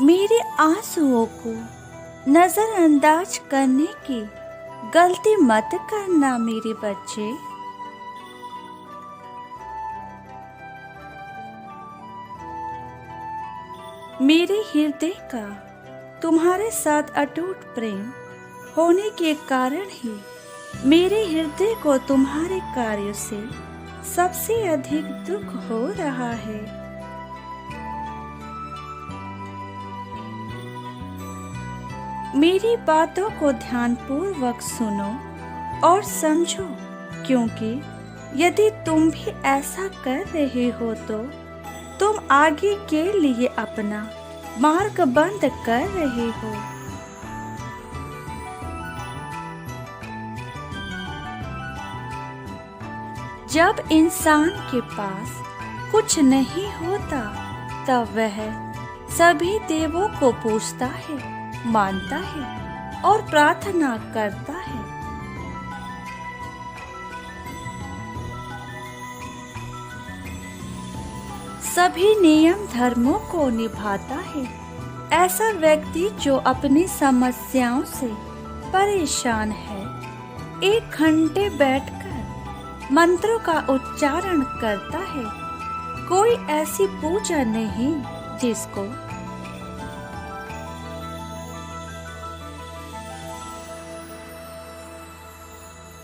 मेरे आंसुओं को नजरअंदाज करने की गलती मत करना मेरे बच्चे। मेरे हृदय का तुम्हारे साथ अटूट प्रेम होने के कारण ही मेरे हृदय को तुम्हारे कार्यों से सबसे अधिक दुख हो रहा है। मेरी बातों को ध्यानपूर्वक सुनो और समझो, क्योंकि यदि तुम भी ऐसा कर रहे हो तो तुम आगे के लिए अपना मार्ग बंद कर रहे हो। जब इंसान के पास कुछ नहीं होता तब वह सभी देवों को पूजता है, मानता है और प्रार्थना करता है। सभी नियम धर्मों को निभाता है। ऐसा व्यक्ति जो अपनी समस्याओं से परेशान है, 1 घंटे बैठकर मंत्रों का उच्चारण करता है। कोई ऐसी पूजा नहीं जिसको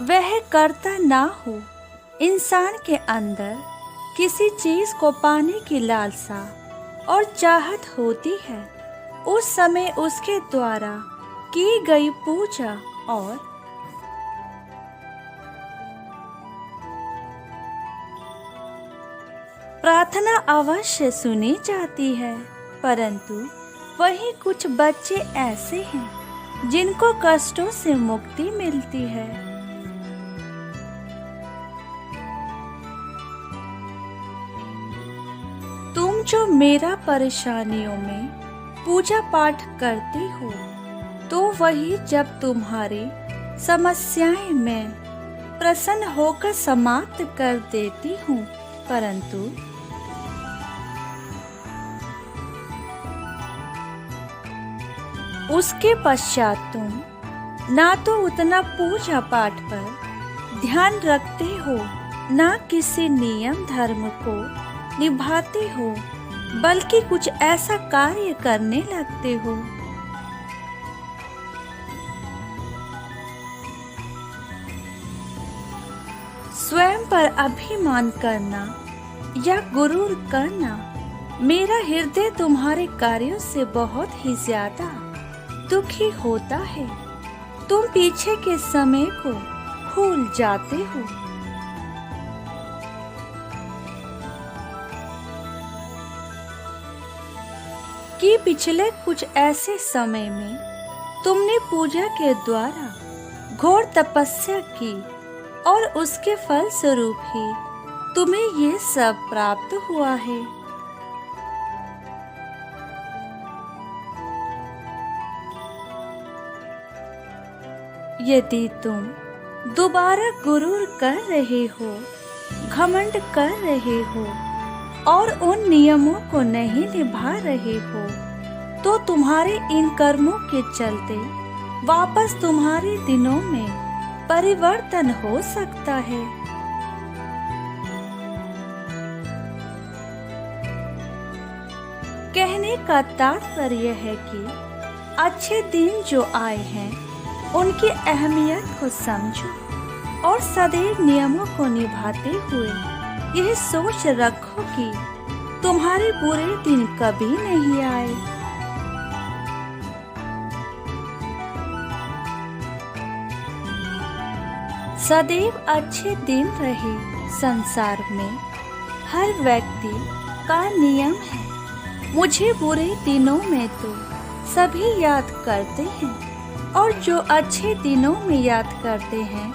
वह करता ना हो। इंसान के अंदर किसी चीज को पाने की लालसा और चाहत होती है। उस समय उसके द्वारा की गई पूजा और प्रार्थना अवश्य सुनी जाती है, परंतु वहीं कुछ बच्चे ऐसे हैं जिनको कष्टों से मुक्ति मिलती है। तुम जो मेरा परेशानियों में पूजा पाठ करते हो, तो वही जब तुम्हारी समस्याएं मैं प्रसन्न होकर समाप्त कर देती हूँ, परंतु उसके पश्चात तुम ना तो उतना पूजा पाठ पर ध्यान रखते हो, ना किसी नियम धर्म को निभाते हो, बल्कि कुछ ऐसा कार्य करने लगते हो। स्वयं पर अभिमान करना या गुरूर करना, मेरा हृदय तुम्हारे कार्यों से बहुत ही ज्यादा दुखी होता है। तुम पीछे के समय को भूल जाते हो। कि पिछले कुछ ऐसे समय में तुमने पूजा के द्वारा घोर तपस्या की और उसके फल स्वरूप ही तुम्हें ये सब प्राप्त हुआ है। यदि तुम दोबारा गुरूर कर रहे हो, घमंड कर रहे हो और उन नियमों को नहीं निभा रहे हो, तो तुम्हारे इन कर्मों के चलते वापस तुम्हारे दिनों में परिवर्तन हो सकता है। कहने का तात्पर्य है कि अच्छे दिन जो आए हैं उनकी अहमियत को समझो और सदैव नियमों को निभाते हुए यह सोच रखो कि तुम्हारे बुरे दिन कभी नहीं आए। सदैव अच्छे दिन रहे संसार में हर व्यक्ति का नियम है। मुझे बुरे दिनों में तो सभी याद करते हैं, और जो अच्छे दिनों में याद करते हैं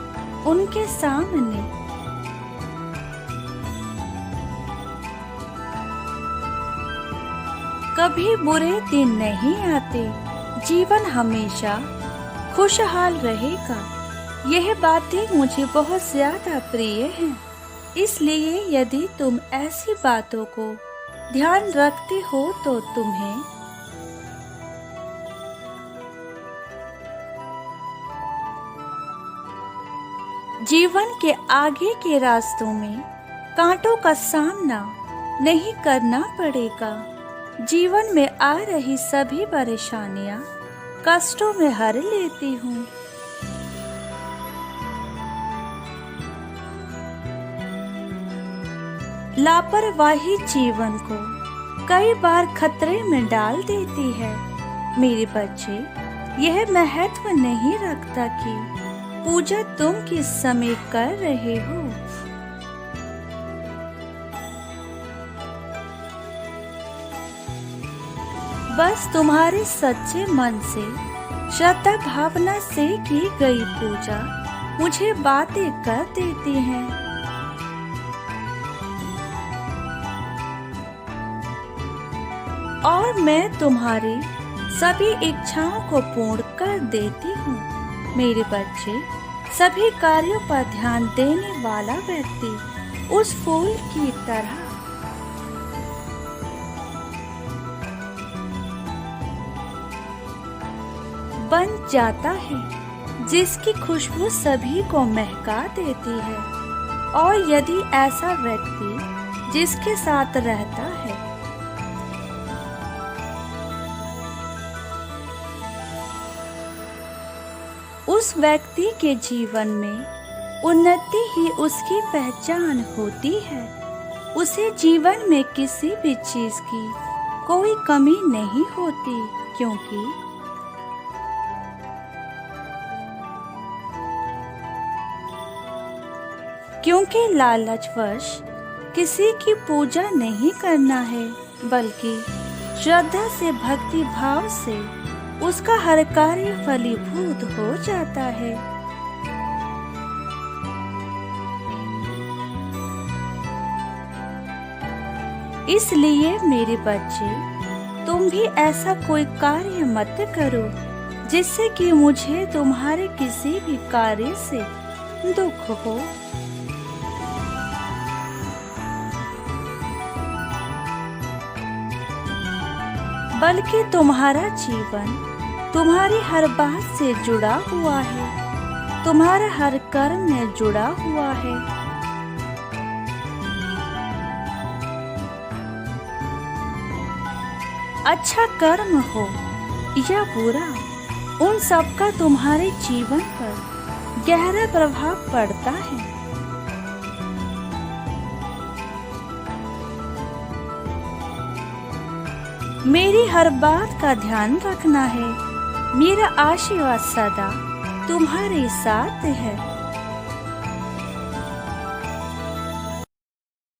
उनके सामने कभी बुरे दिन नहीं आते। जीवन हमेशा खुशहाल रहेगा। यह बातें मुझे बहुत ज्यादा प्रिय हैं। इसलिए यदि तुम ऐसी बातों को ध्यान रखते हो तो तुम्हें जीवन के आगे के रास्तों में कांटों का सामना नहीं करना पड़ेगा। जीवन में आ रही सभी परेशानियां कष्टों में हर लेती हूँ। लापरवाही जीवन को कई बार खतरे में डाल देती है। मेरे बच्चे, यह महत्व नहीं रखता कि पूजा तुम किस समय कर रहे हो। बस तुम्हारे सच्चे मन से, श्रद्धा भावना से की गई पूजा मुझे बातें कर देती हैं। और मैं तुम्हारी सभी इच्छाओं को पूर्ण कर देती हूँ। मेरे बच्चे, सभी कार्यों पर ध्यान देने वाला व्यक्ति उस फूल की तरह बन जाता है जिसकी खुशबू सभी को महका देती है। और यदि ऐसा व्यक्ति जिसके साथ रहता है उस व्यक्ति के जीवन में उन्नति ही उसकी पहचान होती है। उसे जीवन में किसी भी चीज की कोई कमी नहीं होती, क्योंकि लालचवश किसी की पूजा नहीं करना है, बल्कि श्रद्धा से, भक्ति भाव से उसका हर कार्य फलीभूत हो जाता है। इसलिए मेरे बच्चे, तुम भी ऐसा कोई कार्य मत करो जिससे कि मुझे तुम्हारे किसी भी कार्य से दुख हो। बल्कि तुम्हारा जीवन तुम्हारी हर बात से जुड़ा हुआ है, तुम्हारा हर कर्म में जुड़ा हुआ है। अच्छा कर्म हो या बुरा, उन सब का तुम्हारे जीवन पर गहरा प्रभाव पड़ता है। मेरी हर बात का ध्यान रखना है। मेरा आशीर्वाद सदा तुम्हारे साथ है।